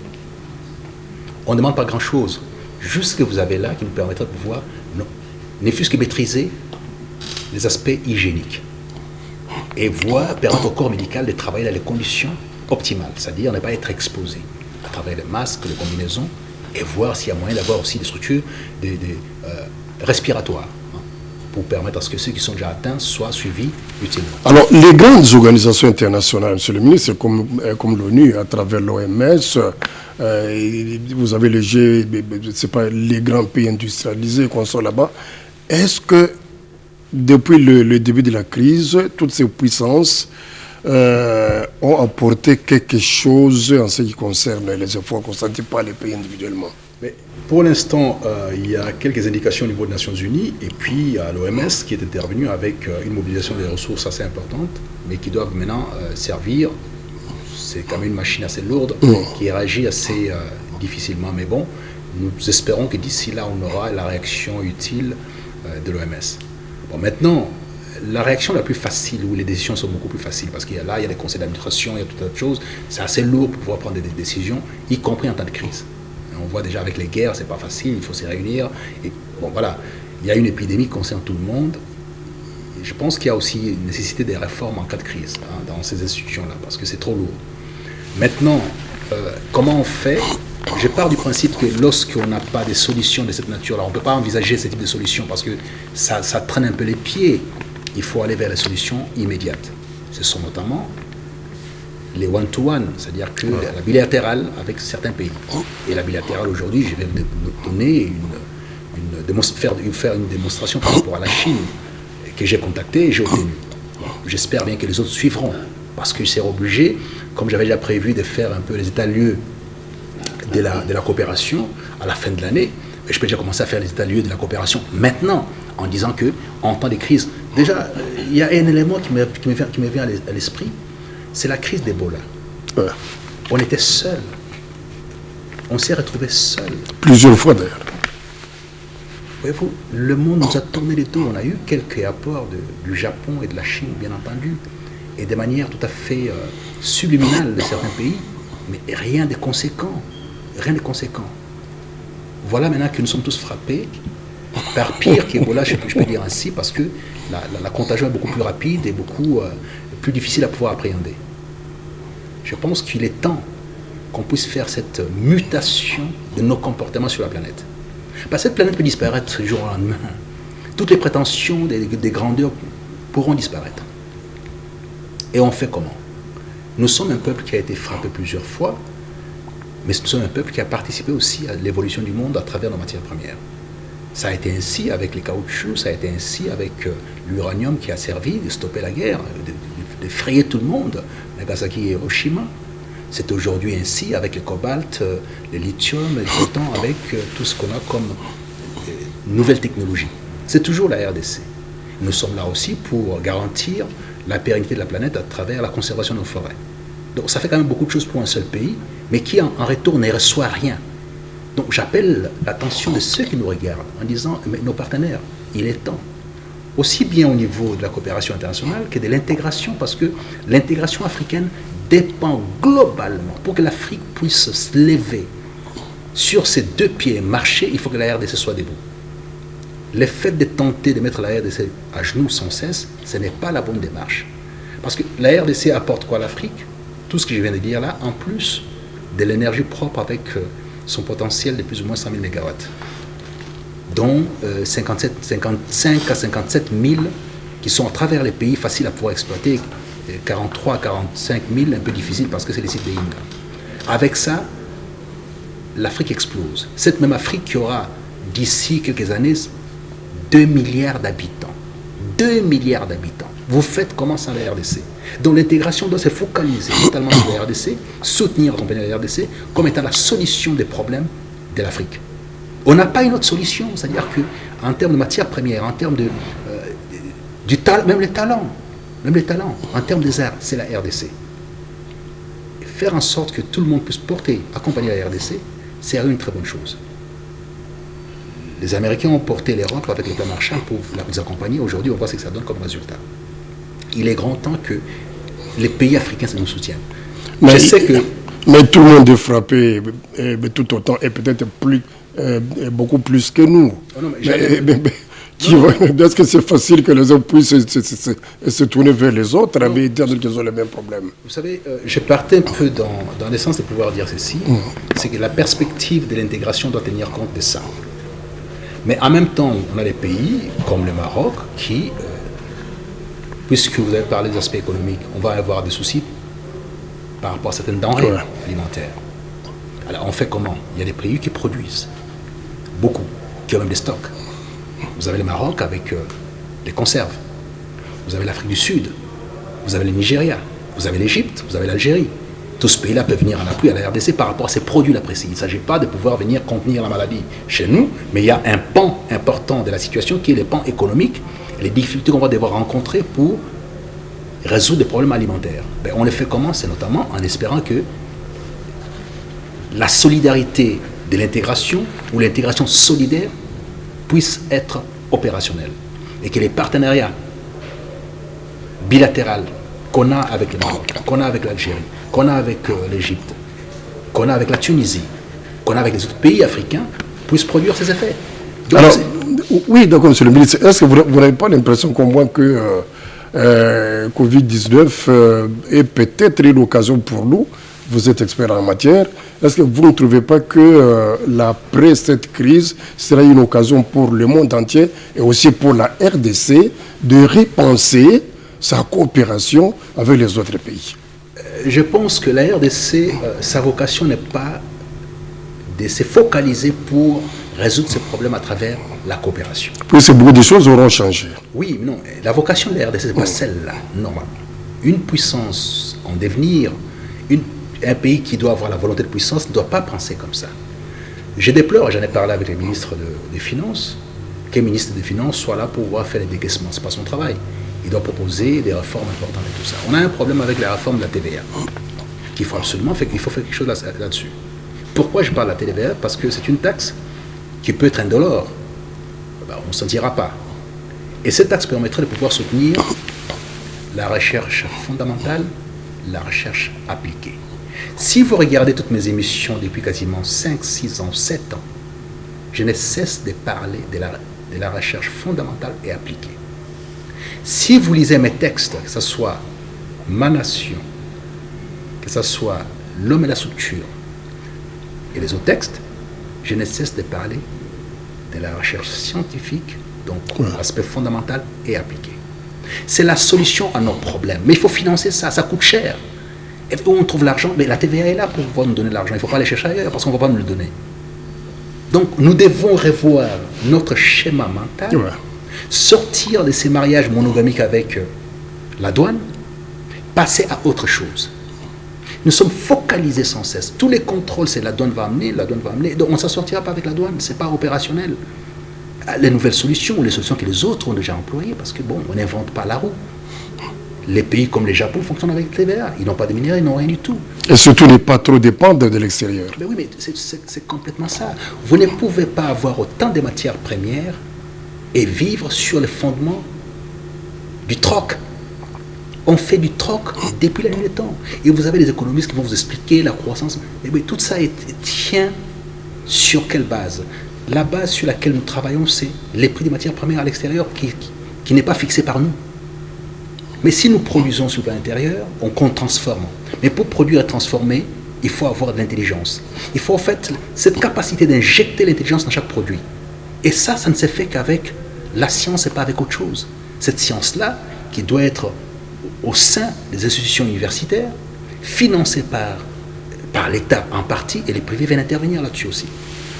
On ne demande pas grand-chose, juste ce que vous avez là qui nous permettra de pouvoir, ne fût-ce que maîtriser les aspects hygiéniques et permettre au corps médical de travailler dans les conditions optimales, c'est-à-dire ne pas être exposé à travers les masques, les combinaisons, et voir s'il y a moyen d'avoir aussi des structures respiratoires pour permettre à ce que ceux qui sont déjà atteints soient suivis utilement. Alors, les grandes organisations internationales, Monsieur le ministre, comme l'ONU, à travers l'OMS, vous avez les G, c'est pas les grands pays industrialisés qu'on sort là-bas. Est-ce que depuis le début de la crise, toutes ces puissances ont apporté quelque chose en ce qui concerne les efforts consentis par les pays individuellement? Mais pour l'instant, il y a quelques indications au niveau des Nations Unies et puis à l'OMS qui est intervenu avec une mobilisation des ressources assez importante, mais qui doivent maintenant servir. C'est quand même une machine assez lourde qui réagit assez difficilement. Mais bon, nous espérons que d'ici là, on aura la réaction utile de l'OMS. Bon, maintenant, la réaction la plus facile, où les décisions sont beaucoup plus faciles, parce qu'il y a là, il y a des conseils d'administration, il y a tout un tas de choses, c'est assez lourd pour pouvoir prendre des décisions, y compris en temps de crise. Et on voit déjà avec les guerres, c'est pas facile, il faut se réunir. Et bon, voilà, il y a une épidémie qui concerne tout le monde. Et je pense qu'il y a aussi une nécessité des réformes en cas de crise dans ces institutions-là, parce que c'est trop lourd. Maintenant, comment on fait? Je pars du principe que lorsqu'on n'a pas de solutions de cette nature-là, on ne peut pas envisager ce type de solution parce que ça traîne un peu les pieds. Il faut aller vers les solutions immédiates. Ce sont notamment les one-to-one, c'est-à-dire que la bilatérale avec certains pays. Et la bilatérale aujourd'hui, je vais vous donner faire une démonstration par rapport à la Chine que j'ai contactée et j'ai obtenue. J'espère bien que les autres suivront parce que je serai obligé, comme j'avais déjà prévu, de faire un peu les états-lieux de la coopération à la fin de l'année. Je peux déjà commencer à faire les états-lieux de la coopération maintenant, en disant que en temps de crise, déjà, il y a un élément qui me vient à l'esprit, c'est la crise d'Ebola. Ouais. On était seuls. On s'est retrouvés seuls. Plusieurs fois d'ailleurs. Voyez-vous, le monde nous a tourné les dos. On a eu quelques apports du Japon et de la Chine, bien entendu, et de manière tout à fait subliminale de certains pays, mais rien de conséquent. Rien de conséquent. Voilà maintenant que nous sommes tous frappés par pire qu'Ebola, je peux dire ainsi, parce que la contagion est beaucoup plus rapide et beaucoup plus difficile à pouvoir appréhender. Je pense qu'il est temps qu'on puisse faire cette mutation de nos comportements sur la planète. Parce que cette planète peut disparaître du jour au lendemain. Toutes les prétentions des grandeurs pourront disparaître. Et on fait comment? Nous sommes un peuple qui a été frappé plusieurs fois, mais nous sommes un peuple qui a participé aussi à l'évolution du monde à travers nos matières premières. Ça a été ainsi avec les caoutchoucs, ça a été ainsi avec l'uranium qui a servi de stopper la guerre, d'effrayer tout le monde, Nagasaki et Hiroshima. C'est aujourd'hui ainsi avec le cobalt, le lithium, le coltan, avec tout ce qu'on a comme nouvelles technologies. C'est toujours la RDC. Nous sommes là aussi pour garantir la pérennité de la planète à travers la conservation de nos forêts. Donc ça fait quand même beaucoup de choses pour un seul pays, mais qui en retour ne reçoit rien. Donc j'appelle l'attention de ceux qui nous regardent en disant, mais nos partenaires, il est temps, aussi bien au niveau de la coopération internationale que de l'intégration, parce que l'intégration africaine dépend globalement, pour que l'Afrique puisse se lever sur ses deux pieds et marcher, il faut que la RDC soit debout. Le fait de tenter de mettre la RDC à genoux sans cesse, ce n'est pas la bonne démarche. Parce que la RDC apporte quoi à l'Afrique? Tout ce que je viens de dire là, en plus de l'énergie propre avec son potentiel de plus ou moins 100 000 MW, dont 55 à 57 000 qui sont à travers les pays faciles à pouvoir exploiter, 43 à 45 000 un peu difficiles parce que c'est les sites de Inga. Avec ça, l'Afrique explose. Cette même Afrique qui aura d'ici quelques années 2 milliards d'habitants. 2 milliards d'habitants. Vous faites comment sans la RDC? Donc l'intégration doit se focaliser totalement sur la RDC, soutenir la compagnie de la RDC comme étant la solution des problèmes de l'Afrique. On n'a pas une autre solution, c'est-à-dire qu'en termes de matières premières, en termes de, même les talents, en termes des arts, c'est la RDC. Et faire en sorte que tout le monde puisse accompagner la RDC, c'est une très bonne chose. Les Américains ont porté l'Europe avec le plan Marshall pour les accompagner. Aujourd'hui, on voit ce que ça donne comme résultat. Il est grand temps que les pays africains nous soutiennent. Mais tout le monde est frappé tout autant et peut-être beaucoup plus que nous. Oh non, est-ce que c'est facile que les hommes puissent se tourner vers les autres et dire qu'ils ont les mêmes problèmes? Vous savez, je partais un peu dans l'essence de pouvoir dire ceci, c'est que la perspective de l'intégration doit tenir compte de ça. Mais en même temps, on a des pays comme le Maroc qui, puisque vous avez parlé des aspects économiques, on va avoir des soucis par rapport à certaines denrées alimentaires. Alors on fait comment? Il y a des pays qui produisent beaucoup, qui ont même des stocks. Vous avez le Maroc avec les conserves. Vous avez l'Afrique du Sud. Vous avez le Nigeria. Vous avez l'Égypte. Vous avez l'Algérie. Tous ces pays-là peuvent venir en appui à la RDC par rapport à ces produits-là précis. Il ne s'agit pas de pouvoir venir contenir la maladie chez nous, mais il y a un pan important de la situation qui est le pan économique et les difficultés qu'on va devoir rencontrer pour résoudre des problèmes alimentaires. On les fait comment? C'est notamment en espérant que la solidarité de l'intégration ou l'intégration solidaire puisse être opérationnelle et que les partenariats bilatéraux qu'on a avec le Maroc, qu'on a avec l'Algérie, qu'on a avec l'Égypte, qu'on a avec la Tunisie, qu'on a avec les autres pays africains puissent produire ces effets. Donc, alors, oui, donc, monsieur le ministre, est-ce que vous n'avez pas l'impression qu'au moins que Covid-19 est peut-être une occasion pour nous? Vous êtes expert en matière. Est-ce que vous ne trouvez pas que l'après cette crise sera une occasion pour le monde entier et aussi pour la RDC de repenser sa coopération avec les autres pays? Je pense que la RDC, sa vocation n'est pas de se focaliser pour résoudre ces problèmes à travers la coopération. Puisque beaucoup de choses auront changé. Oui, mais non, la vocation de la RDC, ce n'est pas celle-là, normalement. Une puissance en devenir, un pays qui doit avoir la volonté de puissance ne doit pas penser comme ça. Je déplore, j'en ai parlé avec le ministre des Finances, que le ministre des Finances soit là pour pouvoir faire les décaissements. Ce n'est pas son travail. Il doit proposer des réformes importantes et tout ça. On a un problème avec la réforme de la TVA, qu'il faut absolument faire, qu'il faut faire quelque chose là-dessus. Pourquoi je parle de la TVA? Parce que c'est une taxe qui peut être indolore. On ne s'en tirera pas. Et cette taxe permettrait de pouvoir soutenir la recherche fondamentale, la recherche appliquée. Si vous regardez toutes mes émissions depuis quasiment 5, 6 ans, 7 ans, je ne cesse de parler de la recherche fondamentale et appliquée. Si vous lisez mes textes, que ce soit Ma Nation, que ce soit l'homme et la structure et les autres textes, je ne cesse de parler de la recherche scientifique, donc l'aspect fondamental et appliqué. C'est la solution à nos problèmes. Mais il faut financer ça, ça coûte cher. Et où on trouve l'argent? Mais la TVA est là pour pouvoir nous donner de l'argent. Il ne faut pas aller chercher ailleurs parce qu'on ne va pas nous le donner. Donc nous devons revoir notre schéma mental, sortir de ces mariages monogamiques avec la douane, passer à autre chose. Nous sommes focalisés sans cesse. Tous les contrôles, c'est la douane va amener, la douane va amener. Donc on ne s'en sortira pas avec la douane, ce n'est pas opérationnel. Les nouvelles solutions, les solutions que les autres ont déjà employées, parce que bon, on n'invente pas la roue. Les pays comme le Japon fonctionnent avec le TVA. Ils n'ont pas de minerais, ils n'ont rien du tout. Et surtout, ne pas trop dépendre de l'extérieur. Mais oui, mais c'est complètement ça. Vous ne pouvez pas avoir autant de matières premières et vivre sur le fondement du troc. On fait du troc depuis la nuit des temps. Et vous avez des économistes qui vont vous expliquer la croissance. Mais oui, tout ça tient sur quelle base? La base sur laquelle nous travaillons, c'est les prix des matières premières à l'extérieur qui n'est pas fixé par nous. Mais si nous produisons sur l'intérieur, on compte transforme. Mais pour produire et transformer, il faut avoir de l'intelligence. Il faut en fait cette capacité d'injecter l'intelligence dans chaque produit. Et ça ne se fait qu'avec la science et pas avec autre chose. Cette science-là, qui doit être au sein des institutions universitaires, financée par l'État en partie, et les privés viennent intervenir là-dessus aussi.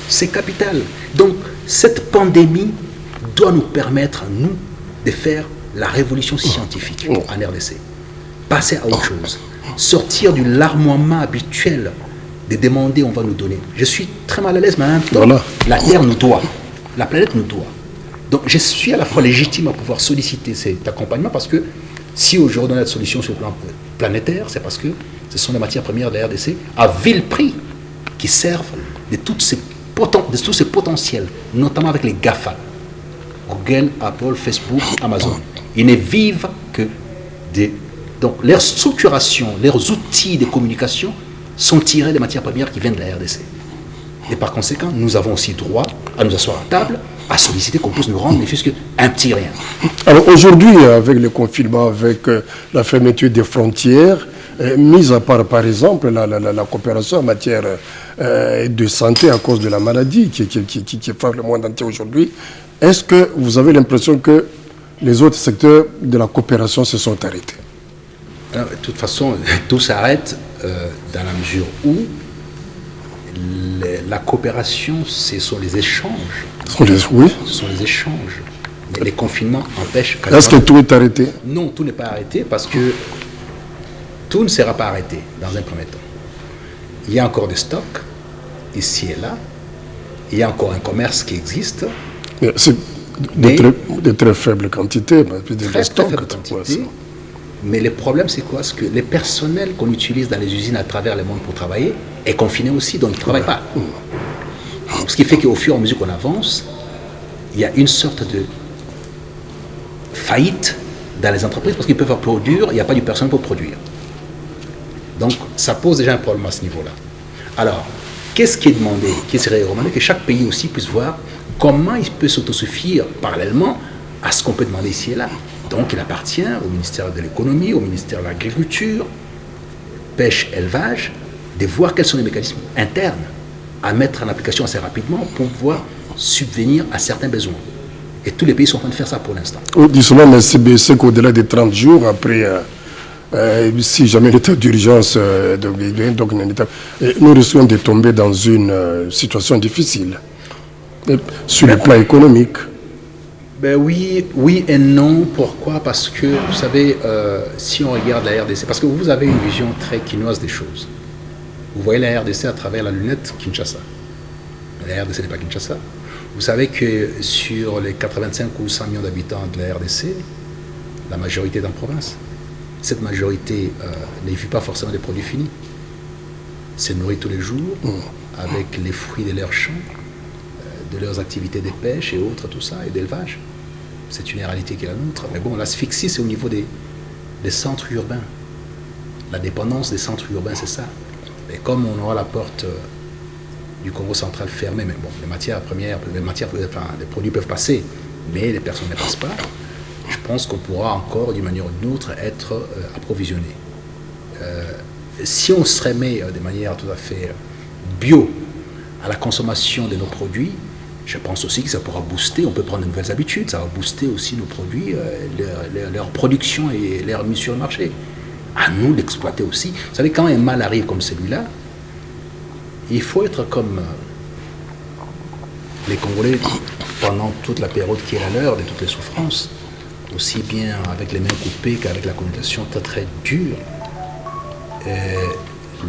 C'est capital. Donc, cette pandémie doit nous permettre, nous, de faire la révolution scientifique en RDC. Passer à autre chose. Sortir du larmoiement habituel de demander, on va nous donner. Je suis très mal à l'aise, mais en même temps, la Terre nous doit. La planète nous doit. Donc, je suis à la fois légitime à pouvoir solliciter cet accompagnement parce que si aujourd'hui on a des solutions sur le plan planétaire, c'est parce que ce sont les matières premières de la RDC à vil prix qui servent de tous ces potentiels, notamment avec les GAFA, Google, Apple, Facebook, Amazon. Ils ne vivent que donc leur structuration, leurs outils de communication sont tirés des matières premières qui viennent de la RDC. Et par conséquent, nous avons aussi droit à nous asseoir à table, à solliciter qu'on puisse nous rendre, mais fût-ce qu'un petit rien. Alors aujourd'hui, avec le confinement, avec la fermeture des frontières, mis à part, par exemple, la coopération en matière de santé à cause de la maladie qui frappe le monde entier aujourd'hui, est-ce que vous avez l'impression que les autres secteurs de la coopération se sont arrêtés? Alors, de toute façon, tout s'arrête dans la mesure où la coopération, ce sont les échanges. Oui. Ce sont les échanges. Les confinements empêchent... Est-ce que tout est arrêté? Non, tout n'est pas arrêté parce que tout ne sera pas arrêté dans un premier temps. Il y a encore des stocks, ici et là. Il y a encore un commerce qui existe. C'est de très faibles quantités. Très faibles quantités. Mais le problème, c'est quoi? C'est que les personnels qu'on utilise dans les usines à travers le monde pour travailler est confiné aussi, donc ils ne travaillent pas. Ce qui fait qu'au fur et à mesure qu'on avance, il y a une sorte de faillite dans les entreprises parce qu'ils peuvent pas produire, il n'y a pas du personnel pour produire. Donc, ça pose déjà un problème à ce niveau-là. Alors, qu'est-ce qui est demandé? Qui serait recommandé? Que chaque pays aussi puisse voir comment il peut s'autosuffire parallèlement à ce qu'on peut demander ici et là. Donc, il appartient au ministère de l'économie, au ministère de l'agriculture, pêche, élevage, de voir quels sont les mécanismes internes à mettre en application assez rapidement pour pouvoir subvenir à certains besoins. Et tous les pays sont en train de faire ça pour l'instant. Disons, mais c'est qu'au-delà des 30 jours, après, si jamais l'état d'urgence, nous risquons de tomber dans une situation difficile sur le plan économique. Ben oui et non. Pourquoi? Parce que, vous savez, si on regarde la RDC, parce que vous avez une vision très quinoise des choses. Vous voyez la RDC à travers la lunette Kinshasa. La RDC n'est pas Kinshasa. Vous savez que sur les 85 ou 100 millions d'habitants de la RDC, la majorité est en province. Cette majorité ne vit pas forcément des produits finis. C'est nourri tous les jours avec les fruits de leurs champs, de leurs activités de pêche et autres, tout ça, et d'élevage. C'est une réalité qui est la nôtre. Mais bon, l'asphyxie, c'est au niveau des centres urbains. La dépendance des centres urbains, c'est ça. Et comme on aura la porte du Congo central fermée, mais bon, les matières premières, les produits peuvent passer, mais les personnes ne passent pas, je pense qu'on pourra encore, d'une manière ou d'une autre, être approvisionné. si on se remet de manière tout à fait bio à la consommation de nos produits, je pense aussi que ça pourra booster, on peut prendre de nouvelles habitudes, ça va booster aussi nos produits, leur production et leur mise sur le marché. À nous d'exploiter aussi. Vous savez, quand un mal arrive comme celui-là, il faut être comme les Congolais pendant toute la période qui est la leur, de toutes les souffrances, aussi bien avec les mains coupées qu'avec la connotation très très dure.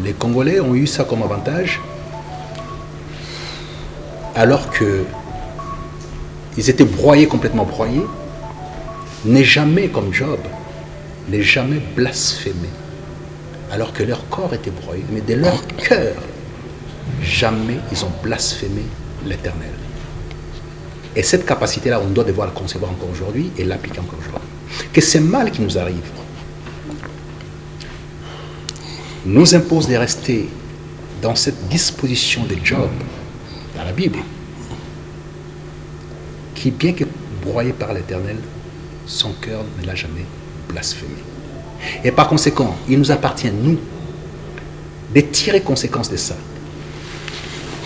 Les Congolais ont eu ça comme avantage, alors que ils étaient broyés, complètement broyés, n'est jamais comme Job, n'est jamais blasphémé, alors que leur corps était broyé, mais de leur cœur, jamais ils ont blasphémé l'Éternel. Et cette capacité-là, on doit devoir la concevoir encore aujourd'hui et l'appliquer encore aujourd'hui. Que ces mal qui nous arrivent nous impose de rester dans cette disposition de Job, dans la Bible, qui, bien que broyé par l'Éternel, son cœur ne l'a jamais blasphémé. Et par conséquent, il nous appartient, nous, de tirer conséquence de ça.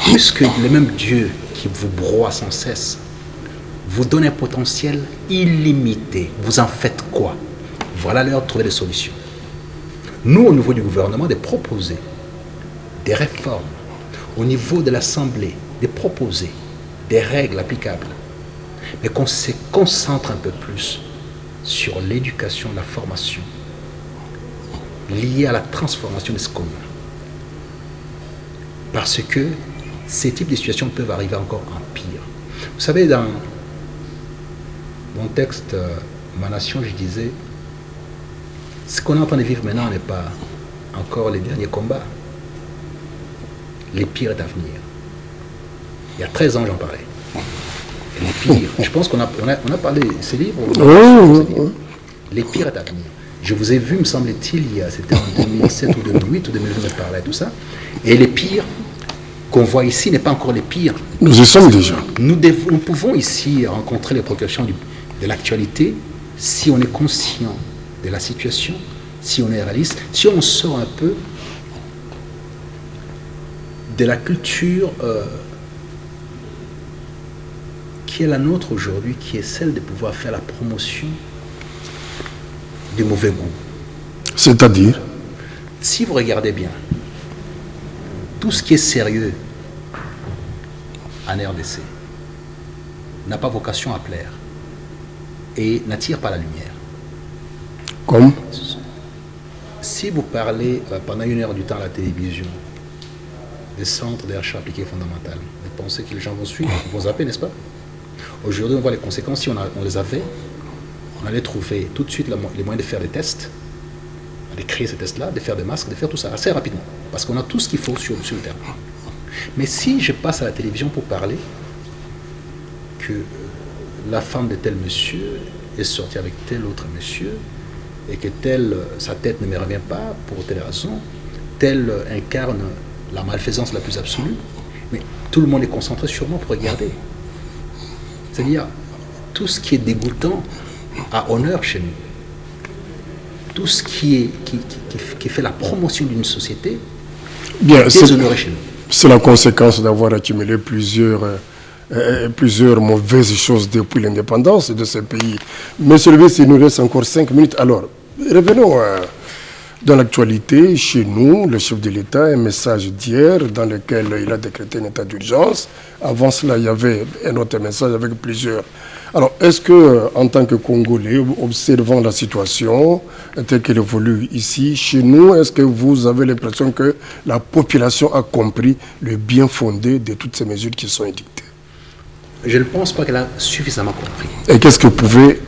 Puisque le même Dieu qui vous broie sans cesse vous donne un potentiel illimité, vous en faites quoi? Voilà l'heure de trouver des solutions. Nous, au niveau du gouvernement, de proposer des réformes, au niveau de l'Assemblée, de proposer des règles applicables, mais qu'on se concentre un peu plus sur l'éducation, la formation, liée à la transformation des scolaires. Parce que ces types de situations peuvent arriver encore en pire. Vous savez, dans mon texte, Ma Nation, je disais, ce qu'on est en train de vivre maintenant n'est pas encore les derniers combats. Les pires est à venir. Il y a 13 ans, j'en parlais. Et les pires, je pense qu'on a parlé de ces livres. Les pires est à venir. Je vous ai vu, me semble-t-il, c'était en 2007 ou 2008 ou 2009, je parlais de tout ça. Et les pires qu'on voit ici n'est pas encore les pires. Nous y sommes déjà. Nous pouvons ici rencontrer les préoccupations de l'actualité si on est conscient de la situation, si on est réaliste, si on sort un peu de la culture qui est la nôtre aujourd'hui, qui est celle de pouvoir faire la promotion du mauvais goût. C'est-à-dire? Si vous regardez bien, tout ce qui est sérieux en RDC n'a pas vocation à plaire et n'attire pas la lumière. Comme? Si vous parlez pendant 1 heure du temps à la télévision des centres de recherche appliquée fondamentale, vous pensez que les gens vont suivre, ils vont zapper, n'est-ce pas? Aujourd'hui, on voit les conséquences. Si on les avait, on allait trouver tout de suite les moyens de faire des tests, de créer ces tests-là, de faire des masques, de faire tout ça assez rapidement. Parce qu'on a tout ce qu'il faut sur le terrain. Mais si je passe à la télévision pour parler que la femme de tel monsieur est sortie avec tel autre monsieur et que sa tête ne me revient pas pour telle raison, tel incarne la malfaisance la plus absolue, mais tout le monde est concentré sur moi pour regarder. C'est-à-dire, tout ce qui est dégoûtant a honneur chez nous. Tout ce qui fait la promotion d'une société est déshonoré chez nous. C'est la conséquence d'avoir accumulé plusieurs mauvaises choses depuis l'indépendance de ce pays. Monsieur le ministre, il nous reste encore 5 minutes. Alors, revenons dans l'actualité. Chez nous, le chef de l'État, un message d'hier dans lequel il a décrété un état d'urgence. Avant cela, il y avait un autre message avec plusieurs. Alors, est-ce que, en tant que Congolais, observant la situation telle qu'elle évolue ici, chez nous, est-ce que vous avez l'impression que la population a compris le bien fondé de toutes ces mesures qui sont édictées? Je ne pense pas qu'elle a suffisamment compris. Et qu'est-ce que vous pouvez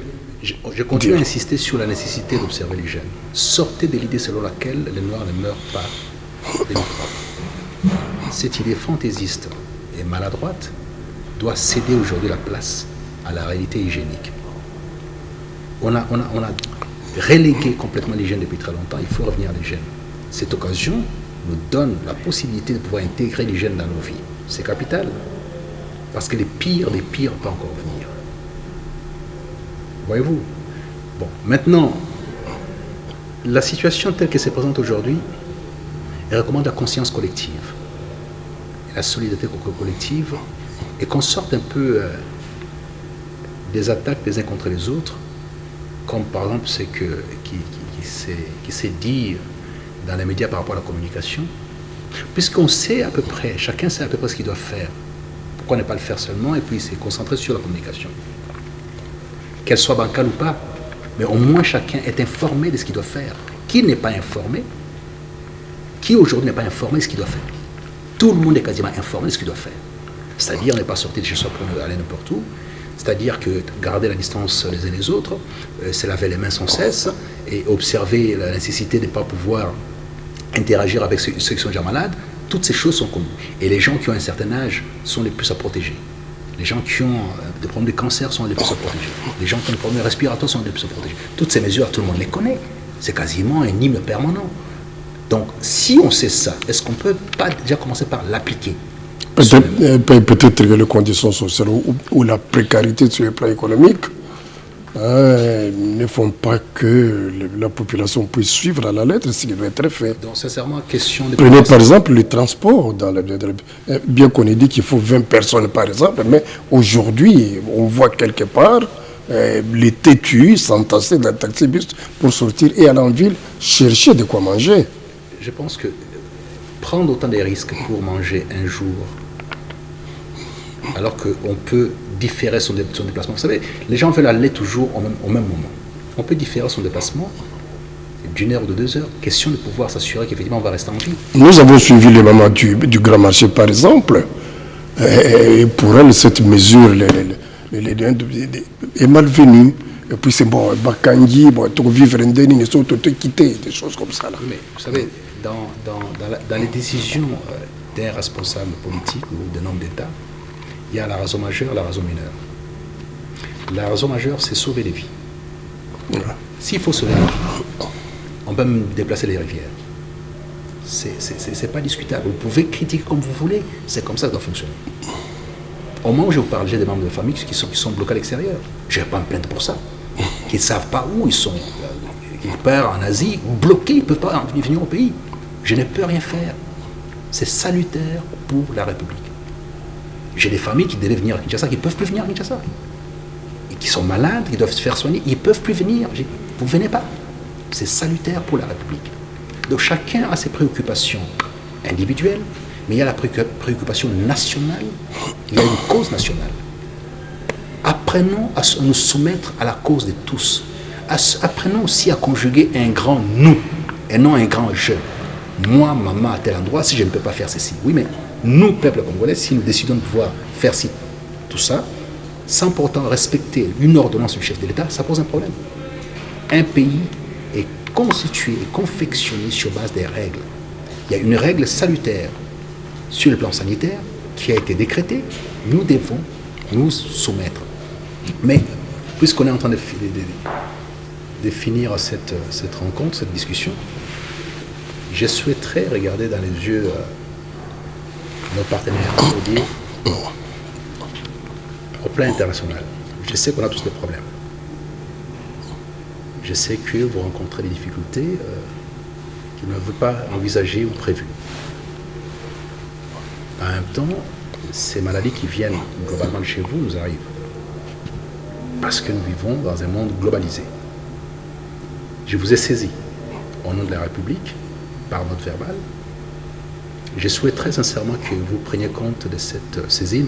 Je continue à insister sur la nécessité d'observer les jeunes. Sortez de l'idée selon laquelle les Noirs ne meurent pas des microbes. Cette idée fantaisiste et maladroite doit céder aujourd'hui la place à la réalité hygiénique. On a relégué complètement les jeunes depuis très longtemps. Il faut revenir à les jeunes. Cette occasion nous donne la possibilité de pouvoir intégrer les jeunes dans nos vies. C'est capital. Parce que les pires des pires peuvent encore venir. Voyez-vous? Bon, maintenant, la situation telle qu'elle se présente aujourd'hui il recommande la conscience collective, la solidarité collective, et qu'on sorte un peu des attaques les uns contre les autres, comme par exemple ce qui s'est dit dans les médias par rapport à la communication, puisqu'on sait à peu près, chacun sait à peu près ce qu'il doit faire. Pourquoi ne pas le faire seulement et puis s'est concentré sur la communication, qu'elle soit bancale ou pas, mais au moins chacun est informé de ce qu'il doit faire. Qui n'est pas informé? Qui aujourd'hui n'est pas informé de ce qu'il doit faire? Tout le monde est quasiment informé de ce qu'il doit faire. C'est-à-dire, on n'est pas sorti de chez soi pour aller n'importe où. C'est-à-dire que garder la distance les uns les autres, se laver les mains sans cesse et observer la nécessité de ne pas pouvoir interagir avec ceux qui sont déjà malades. Toutes ces choses sont connues. Et les gens qui ont un certain âge sont les plus à protéger. Les gens qui ont des problèmes de cancer sont les plus à protéger. Les gens qui ont des problèmes respiratoires sont les plus à protéger. Toutes ces mesures, tout le monde les connaît. C'est quasiment un hymne permanent. Donc, si on sait ça, est-ce qu'on ne peut pas déjà commencer par l'appliquer? Peut-être que les conditions sociales ou la précarité sur le plan économique ne font pas que la population puisse suivre à la lettre ce qui doit être fait. Donc, sincèrement, question de... Prenez par exemple le transport. Bien qu'on ait dit qu'il faut 20 personnes par exemple, mais aujourd'hui, on voit quelque part les têtus s'entasser dans le taxi-bus pour sortir et aller en ville chercher de quoi manger. Je pense que prendre autant de risques pour manger un jour, alors qu'on peut différer son déplacement. Vous savez, les gens veulent aller toujours au même moment. On peut différer son déplacement d'1 heure ou de 2 heures. Question de pouvoir s'assurer qu'effectivement on va rester en vie. Nous avons suivi les mamans du Grand Marché par exemple. Et pour elles, cette mesure est malvenue. Et puis c'est bon, Bakangi, tout vivre en déni, ils sont tout quittés, des choses comme ça. Là. Mais vous savez, dans les décisions d'un responsable politique ou d'un homme d'État, il y a la raison majeure et la raison mineure. La raison majeure, c'est sauver les vies. Ouais. S'il faut sauver les vies, on peut même déplacer les rivières. C'est pas discutable. Vous pouvez critiquer comme vous voulez, c'est comme ça que ça doit fonctionner. Au moment où je vous parle, j'ai des membres de famille qui sont bloqués à l'extérieur. Je ne vais pas me plaindre pour ça. Qui ne savent pas où ils sont. Ils partent en Asie, bloqués, ils ne peuvent pas venir au pays. Je ne peux rien faire. C'est salutaire pour la République. J'ai des familles qui devaient venir à Kinshasa, qui ne peuvent plus venir à Kinshasa. Et qui sont malades, qui doivent se faire soigner, ils ne peuvent plus venir. Vous ne venez pas. C'est salutaire pour la République. Donc chacun a ses préoccupations individuelles, mais il y a la préoccupation nationale, il y a une cause nationale. Apprenons à nous soumettre à la cause de tous. Apprenons aussi à conjuguer un grand nous et non un grand je. Moi, maman, à tel endroit, si je ne peux pas faire ceci. Oui, mais nous, peuple congolais, si nous décidons de pouvoir faire tout ça, sans pourtant respecter une ordonnance du chef de l'État, ça pose un problème. Un pays est constitué et confectionné sur base des règles. Il y a une règle salutaire sur le plan sanitaire qui a été décrétée. Nous devons nous soumettre. Mais, puisqu'on est en train de finir cette rencontre, cette discussion, je souhaiterais regarder dans les yeux nos partenaires pour dire, au plan international, je sais qu'on a tous des problèmes. Je sais que vous rencontrez des difficultés qui ne vous pas envisagées ou prévues. En même temps, ces maladies qui viennent globalement de chez vous nous arrivent. Parce que nous vivons dans un monde globalisé. Je vous ai saisi au nom de la République, par note verbale. Je souhaiterais sincèrement que vous preniez compte de cette saisine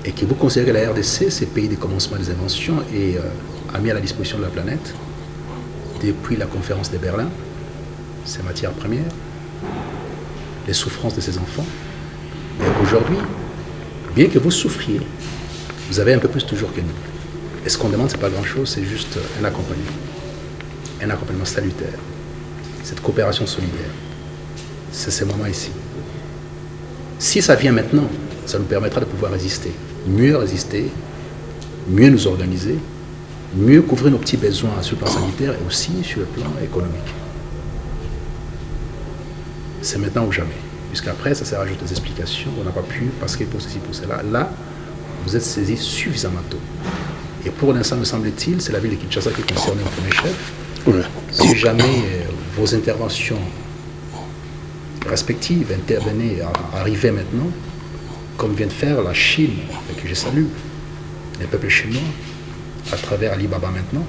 et que vous considérez que la RDC, c'est le pays des commencements des inventions et a mis à la disposition de la planète, depuis la conférence de Berlin, ses matières premières, les souffrances de ses enfants. Et aujourd'hui, bien que vous souffriez, vous avez un peu plus toujours que nous. Et ce qu'on demande, ce n'est pas grand-chose, c'est juste un accompagnement salutaire, cette coopération solidaire. C'est ce moment ici. Si ça vient maintenant, ça nous permettra de pouvoir résister, mieux nous organiser, mieux couvrir nos petits besoins sur le plan sanitaire et aussi sur le plan économique. C'est maintenant ou jamais. Puisqu'après, ça s'est rajouté des explications, on n'a pas pu, parce qu'il faut ceci, pour cela. Là, vous êtes saisis suffisamment tôt. Et pour l'instant, me semble-t-il, c'est la ville de Kinshasa qui est concernée au premier chef. Oui. Si jamais vos interventions perspectives, arriver maintenant, comme vient de faire la Chine, et que je salue, les peuples chinois, à travers Alibaba maintenant,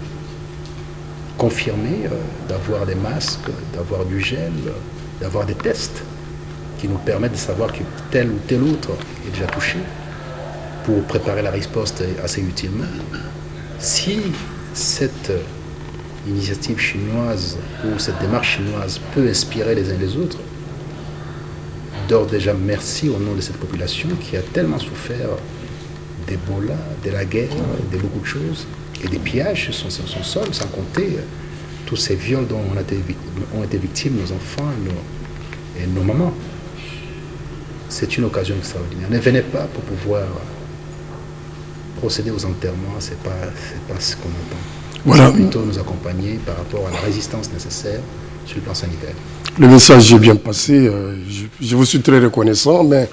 confirmer d'avoir des masques, d'avoir du gel, d'avoir des tests qui nous permettent de savoir que tel ou tel autre est déjà touché pour préparer la riposte assez utilement. Si cette initiative chinoise ou cette démarche chinoise peut inspirer les uns les autres, d'ores déjà merci au nom de cette population qui a tellement souffert d'Ebola, de la guerre, de beaucoup de choses, et des pillages sur son sol, sans compter tous ces viols dont ont été victimes nos enfants et nos mamans. C'est une occasion extraordinaire. Ne venez pas pour pouvoir procéder aux enterrements, c'est pas ce qu'on entend. Voilà. C'est plutôt nous accompagner par rapport à la résistance nécessaire sur le plan sanitaire. Le message est bien passé. Je vous suis très reconnaissant, mais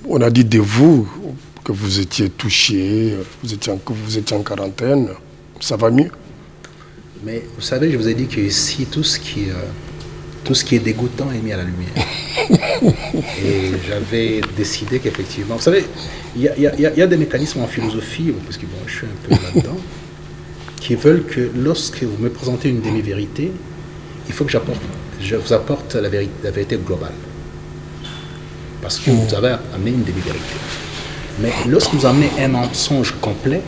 on a dit de vous que vous étiez touché, que vous étiez en quarantaine. Ça va mieux? Mais vous savez, je vous ai dit que ici, tout ce qui est dégoûtant est mis à la lumière. Et j'avais décidé qu'effectivement, vous savez, il y a des mécanismes en philosophie, parce que bon, je suis un peu là-dedans, qui veulent que lorsque vous me présentez une demi-vérité, il faut que je vous apporte la vérité globale. Parce que vous avez amené une demi-vérité. Mais lorsque vous amenez un mensonge complet,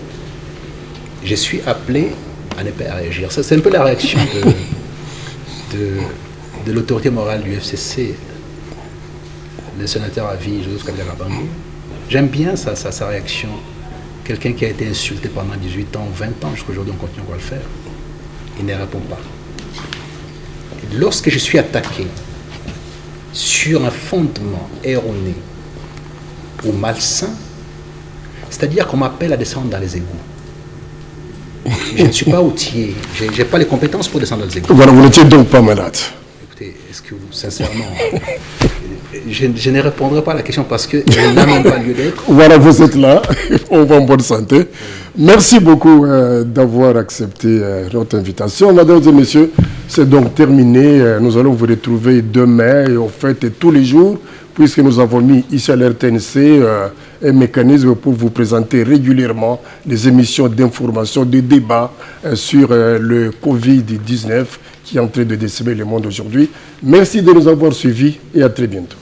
je suis appelé à ne pas réagir. C'est un peu la réaction de l'autorité morale du FCC, le sénateur à vie, Joseph Kabila Kabange. J'aime bien sa réaction. Quelqu'un qui a été insulté pendant 18 ans, 20 ans, jusqu'à aujourd'hui, on continue à le faire. Il ne répond pas. Et lorsque je suis attaqué sur un fondement erroné ou malsain, c'est-à-dire qu'on m'appelle à descendre dans les égouts. Je ne suis pas outillé, je n'ai pas les compétences pour descendre dans les égouts. Voilà, vous n'étiez donc pas malade. Écoutez, est-ce que vous, sincèrement, je ne répondrai pas à la question parce que elle n'a même pas lieu d'être. Voilà, vous êtes là, on va en bonne santé. Merci beaucoup d'avoir accepté notre invitation. Mesdames et messieurs, c'est donc terminé. Nous allons vous retrouver demain et au fait tous les jours, puisque nous avons mis ici à l'RTNC un mécanisme pour vous présenter régulièrement des émissions d'information, de débat sur le Covid-19 qui est en train de décimer le monde aujourd'hui. Merci de nous avoir suivis et à très bientôt.